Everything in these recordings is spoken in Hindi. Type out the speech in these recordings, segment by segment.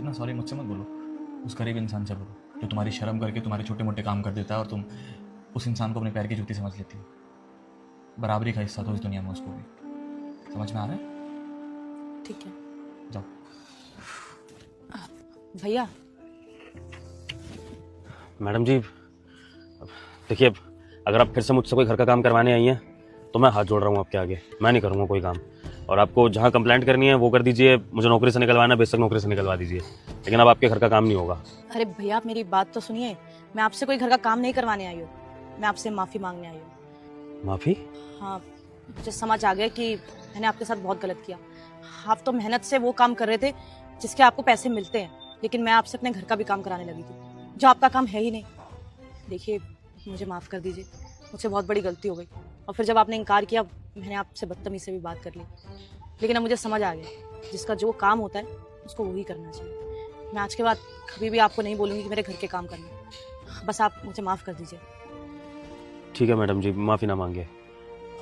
ना सॉरी मुझसे मत बोलो, उस गरीब इंसान से बोलो जो तुम्हारी शर्म करके तुम्हारे छोटे मोटे काम कर देता है और तुम उस इंसान को अपने पैर की जूती समझ लेती हो। बराबरी का हिस्सा दो इस दुनिया में उसको भी। समझ में आ रहा है? ठीक है। जाओ। भैया मैडम जी देखिए, अगर आप फिर से मुझसे कोई घर का काम करवाने आई हैं तो मैं हाथ जोड़ रहा हूँ आपके आगे, मैं नहीं करूँगा कोई काम। और आपको जहाँ कंप्लेंट करनी है वो कर दीजिए, मुझे नौकरी से निकलवाना है बेशक नौकरी से निकलवा दीजिए, लेकिन अब आपके घर का काम नहीं होगा। अरे भैया आप मेरी बात तो सुनिए, मैं आपसे कोई घर का काम नहीं करवाने आई हूँ, मैं आपसे माफी मांगने आई हूँ। माफ़ी? हाँ, मुझे समझ आ गया कि मैंने आपके साथ बहुत गलत किया। आप तो मेहनत से वो काम कर रहे थे जिसके आपको पैसे मिलते हैं, लेकिन मैं आपसे अपने घर का भी काम कराने लगी थी जो आपका काम है ही नहीं। देखिए मुझे माफ़ कर दीजिए, मुझसे बहुत बड़ी गलती हो गई। और फिर जब आपने इनकार किया मैंने आपसे बदतमीज़ी से भी बात कर ली, लेकिन अब मुझे समझ आ गया जिसका जो काम होता है उसको वही करना चाहिए। मैं आज के बाद कभी भी आपको नहीं बोलूँगी कि मेरे घर के काम करना, बस आप मुझे माफ़ कर दीजिए। ठीक है मैडम जी, माफ़ी ना मांगिए,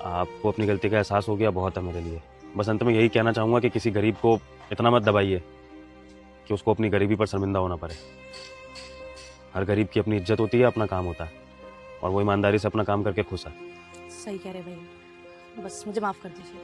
आपको अपनी गलती का एहसास हो गया, बहुत है मेरे लिए। बस अंत में यही कहना चाहूँगा कि किसी गरीब को इतना मत दबाइए कि उसको अपनी गरीबी पर शर्मिंदा होना पड़े। हर गरीब की अपनी इज्जत होती है, अपना काम होता है, और वो ईमानदारी से अपना काम करके खुश है। सही कह रहे भैया, बस मुझे माफ़ कर दीजिए।